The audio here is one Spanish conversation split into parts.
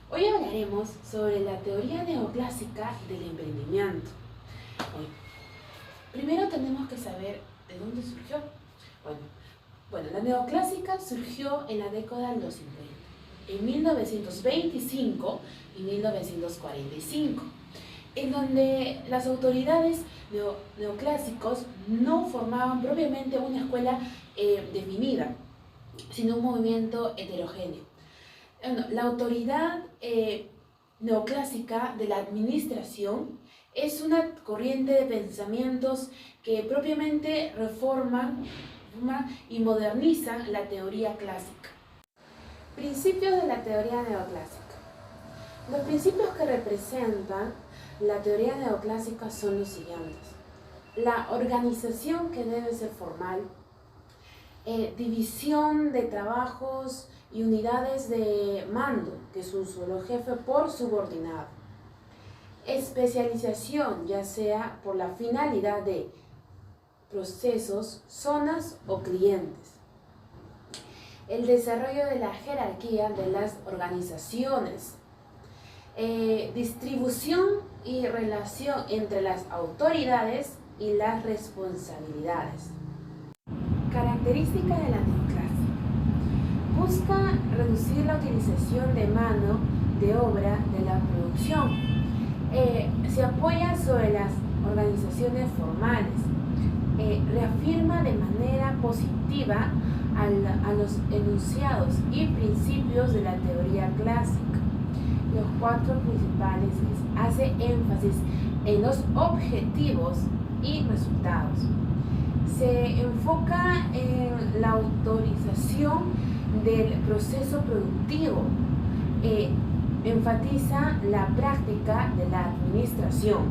Hoy hablaremos sobre la teoría neoclásica del emprendimiento. Bueno, primero tenemos que saber de dónde surgió. Bueno, la neoclásica surgió en la década de los 50, en 1925 y 1945, en donde las autoridades neoclásicos no formaban propiamente una escuela definida, sino un movimiento heterogéneo. La autoridad neoclásica de la administración es una corriente de pensamientos que propiamente reforman y modernizan la teoría clásica. Principios de la teoría neoclásica. Los principios que representan la teoría neoclásica son los siguientes: la organización, que debe ser formal, división de trabajos y unidades de mando, que es un solo jefe por subordinado, especialización, ya sea por la finalidad de procesos, zonas o clientes, el desarrollo de la jerarquía de las organizaciones, distribución y relación entre las autoridades y las responsabilidades. Características de la neoclásica. Busca reducir la utilización de mano de obra de la producción. Se apoya sobre las organizaciones formales. Reafirma de manera positiva a los enunciados y principios de la teoría clásica. Los cuatro principales hace énfasis en los objetivos y resultados. Se enfoca en la autorización del proceso productivo. Enfatiza la práctica de la administración.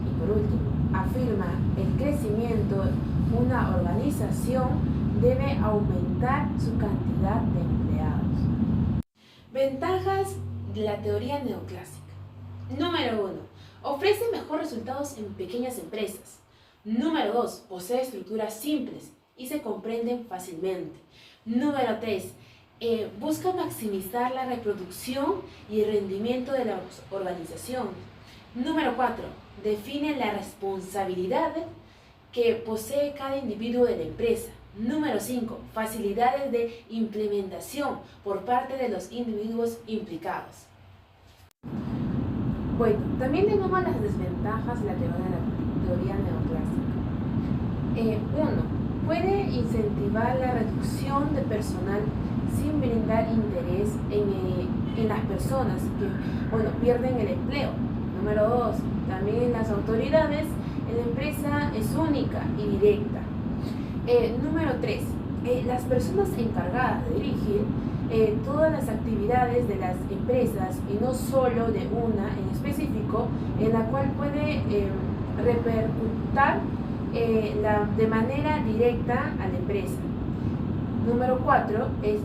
Y por último, afirma el crecimiento. Una organización debe aumentar su cantidad de empleados. Ventajas de la teoría neoclásica. Número 1. Ofrece mejores resultados en pequeñas empresas. Número 2. Posee estructuras simples y se comprenden fácilmente. Número 3. Busca maximizar la reproducción y el rendimiento de la organización. Número 4. Define la responsabilidad que posee cada individuo de la empresa. Número 5. Facilidades de implementación por parte de los individuos implicados. Bueno, también tenemos las desventajas de la teoría neoclásica. 1. Puede incentivar la reducción de personal sin brindar interés en las personas que pierden el empleo. Número 2. También en las autoridades, la empresa es única y directa. Número 3. Las personas encargadas de dirigir todas las actividades de las empresas y no solo de una en específico, en la cual puede repercutir de manera directa a la empresa. Número 4 es,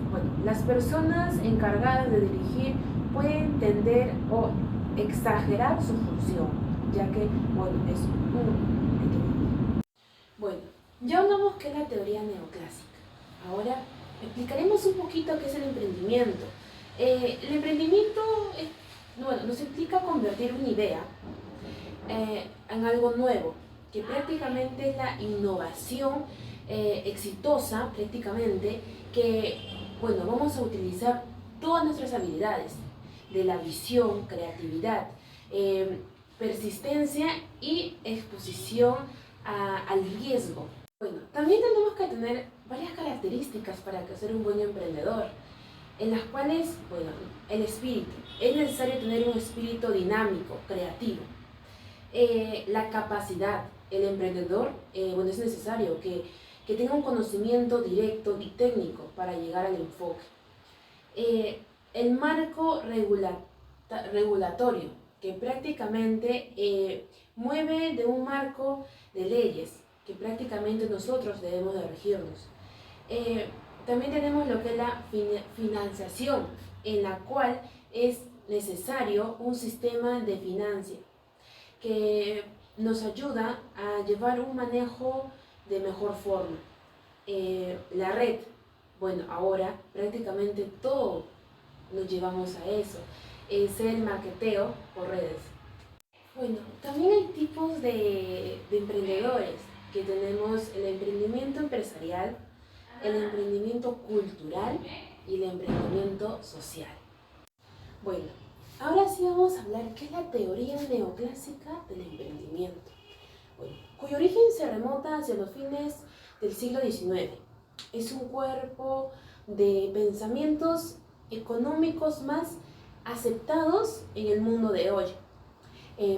las personas encargadas de dirigir pueden tender o exagerar su función, ya que, es un equilibrio. Bueno, ya hablamos qué es la teoría neoclásica. Ahora explicaremos un poquito qué es el emprendimiento. El emprendimiento nos implica convertir una idea en algo nuevo, que prácticamente es la innovación exitosa, prácticamente, que vamos a utilizar todas nuestras habilidades de la visión, creatividad, persistencia y exposición al riesgo. También tenemos que tener varias características para ser un buen emprendedor, en las cuales, el espíritu. Es necesario tener un espíritu dinámico, creativo. La capacidad. El emprendedor, es necesario que tenga un conocimiento directo y técnico para llegar al enfoque. El marco regulatorio, que prácticamente mueve de un marco de leyes que prácticamente nosotros debemos de regirnos. También tenemos lo que es la financiación, en la cual es necesario un sistema de financia que nos ayuda a llevar un manejo de mejor forma. La red, ahora prácticamente todo nos llevamos a eso. es el marketeo por redes. Bueno, también hay tipos de emprendedores, que tenemos el emprendimiento empresarial, el emprendimiento cultural y el emprendimiento social. Bueno, ahora sí vamos a hablar qué es la teoría neoclásica del emprendimiento, bueno, cuyo origen se remota hacia los fines del siglo XIX. Es un cuerpo de pensamientos económicos más aceptados en el mundo de hoy.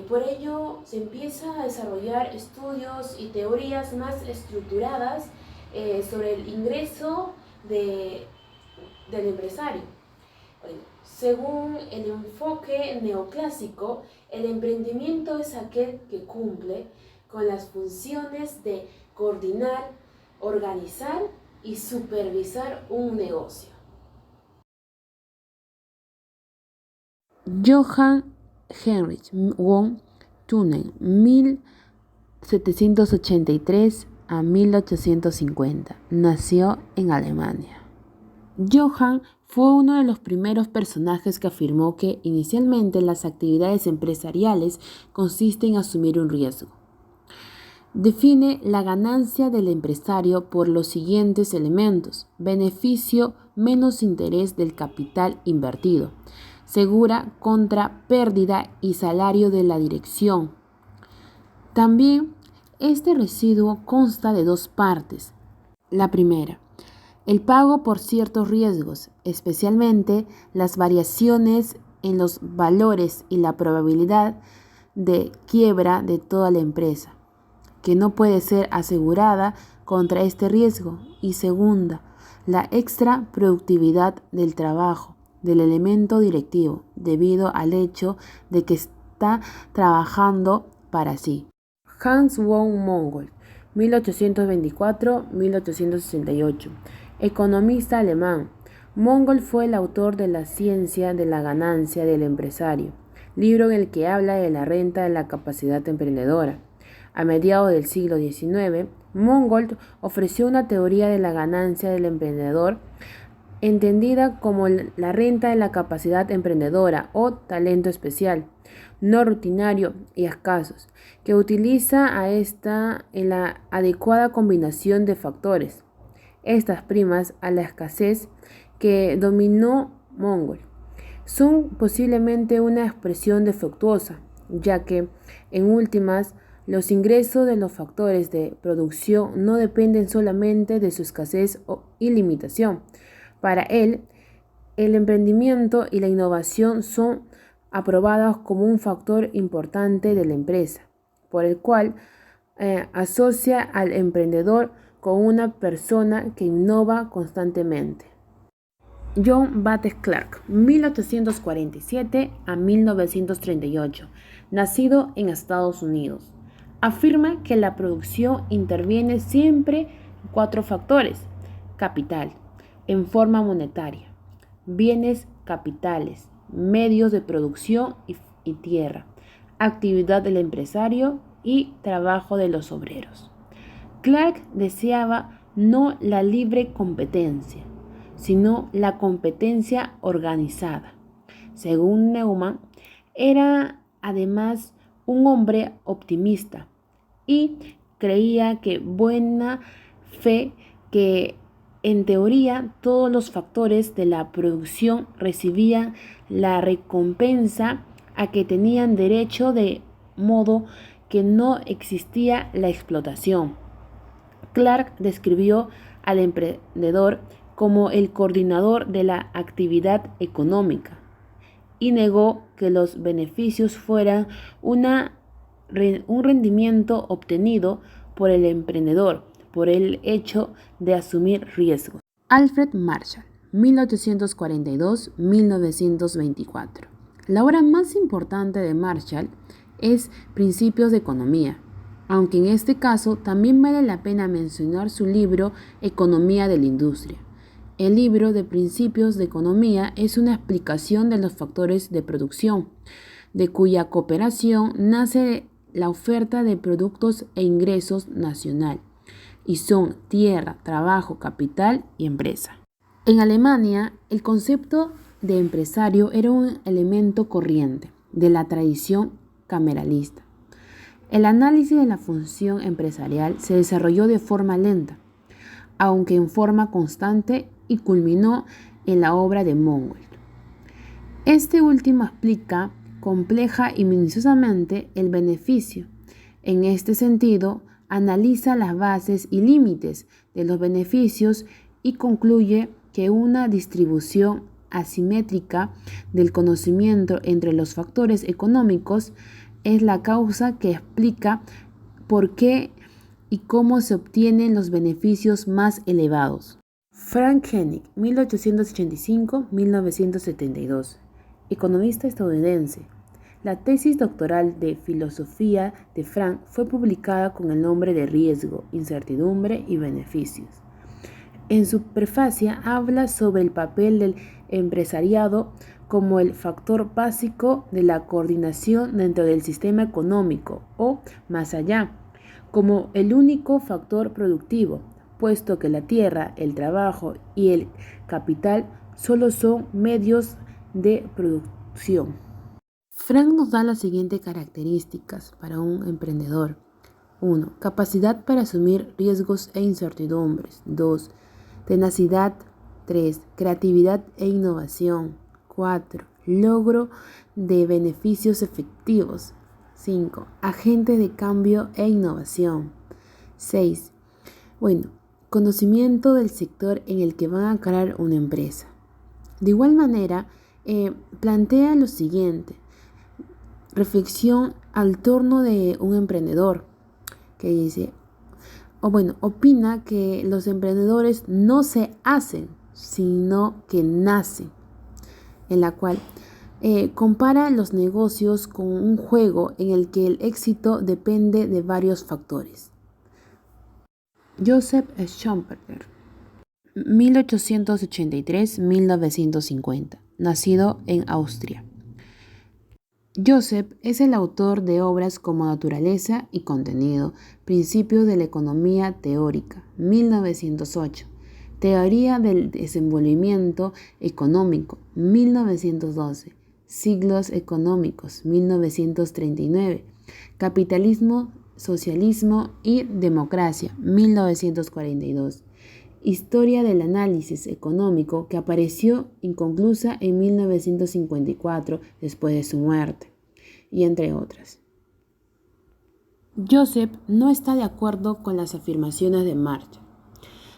Por ello se empieza a desarrollar estudios y teorías más estructuradas sobre el ingreso del empresario. Bueno, según el enfoque neoclásico, el emprendimiento es aquel que cumple con las funciones de coordinar, organizar y supervisar un negocio. Johann Heinrich von Thunen, 1783 a 1850, nació en Alemania. Johann fue uno de los primeros personajes que afirmó que inicialmente las actividades empresariales consisten en asumir un riesgo. Define la ganancia del empresario por los siguientes elementos: beneficio menos interés del capital invertido, segura contra pérdida y salario de la dirección. También este residuo consta de dos partes. La primera, el pago por ciertos riesgos, especialmente las variaciones en los valores y la probabilidad de quiebra de toda la empresa, que no puede ser asegurada contra este riesgo. Y segunda, la extra productividad del trabajo del elemento directivo, debido al hecho de que está trabajando para sí. Hans von Mongol, 1824-1868, economista alemán. Mongol fue el autor de La ciencia de la ganancia del empresario, libro en el que habla de la renta de la capacidad emprendedora. A mediados del siglo XIX, Mongol ofreció una teoría de la ganancia del emprendedor entendida como la renta de la capacidad emprendedora o talento especial, no rutinario y escasos, que utiliza a esta en la adecuada combinación de factores. Estas primas a la escasez que dominó Mongol son posiblemente una expresión defectuosa, ya que, en últimas, los ingresos de los factores de producción no dependen solamente de su escasez y limitación. Para él, el emprendimiento y la innovación son aprobados como un factor importante de la empresa, por el cual asocia al emprendedor con una persona que innova constantemente. John Bates Clark, 1847 a 1938, nacido en Estados Unidos, afirma que la producción interviene siempre en cuatro factores: capital, en forma monetaria, bienes capitales, medios de producción y tierra, actividad del empresario y trabajo de los obreros. Clark deseaba no la libre competencia, sino la competencia organizada. Según Neumann, era además un hombre optimista y creía que buena fe que en teoría todos los factores de la producción recibían la recompensa a que tenían derecho, de modo que no existía la explotación. Clark describió al emprendedor como el coordinador de la actividad económica y negó que los beneficios fueran un rendimiento obtenido por el emprendedor por el hecho de asumir riesgos. Alfred Marshall, 1842-1924. La obra más importante de Marshall es Principios de Economía, aunque en este caso también vale la pena mencionar su libro Economía de la Industria. El libro de Principios de Economía es una explicación de los factores de producción, de cuya cooperación nace la oferta de productos e ingresos nacional, y son tierra, trabajo, capital y empresa. En Alemania, el concepto de empresario era un elemento corriente de la tradición cameralista. El análisis de la función empresarial se desarrolló de forma lenta, aunque en forma constante, y culminó en la obra de Mongol. Este último explica compleja y minuciosamente el beneficio. En este sentido, analiza las bases y límites de los beneficios y concluye que una distribución asimétrica del conocimiento entre los factores económicos es la causa que explica por qué y cómo se obtienen los beneficios más elevados. Frank Hennig, 1885-1972, economista estadounidense. La tesis doctoral de filosofía de Frank fue publicada con el nombre de Riesgo, Incertidumbre y Beneficios. En su prefacia habla sobre el papel del empresariado como el factor básico de la coordinación dentro del sistema económico o, más allá, como el único factor productivo, puesto que la tierra, el trabajo y el capital solo son medios de producción. Frank nos da las siguientes características para un emprendedor. 1. Capacidad para asumir riesgos e incertidumbres. 2. Tenacidad. 3. Creatividad e innovación. 4. Logro de beneficios efectivos. 5. Agente de cambio e innovación. 6. Conocimiento del sector en el que van a crear una empresa. De igual manera, plantea lo siguiente. Reflexión al torno de un emprendedor que dice, opina que los emprendedores no se hacen, sino que nacen, en la cual compara los negocios con un juego en el que el éxito depende de varios factores. Joseph Schumpeter, 1883-1950, nacido en Austria. Joseph es el autor de obras como Naturaleza y Contenido, Principios de la Economía Teórica, 1908, Teoría del Desenvolvimiento Económico, 1912, Siglos Económicos, 1939, Capitalismo, Socialismo y Democracia, 1942. Historia del análisis económico, que apareció inconclusa en 1954 después de su muerte, y entre otras. Joseph no está de acuerdo con las afirmaciones de Marx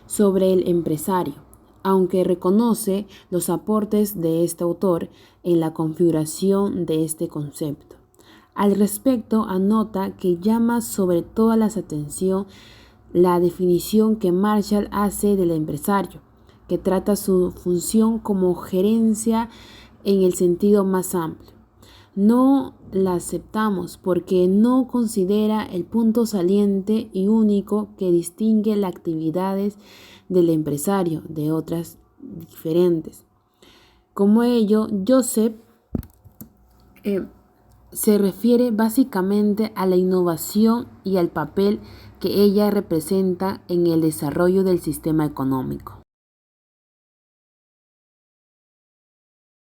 sobre el empresario, aunque reconoce los aportes de este autor en la configuración de este concepto. Al respecto, anota que llama sobre todas las atención la definición que Marshall hace del empresario, que trata su función como gerencia en el sentido más amplio. No la aceptamos porque no considera el punto saliente y único que distingue las actividades del empresario de otras diferentes. Como ello, Joseph se refiere básicamente a la innovación y al papel que ella representa en el desarrollo del sistema económico.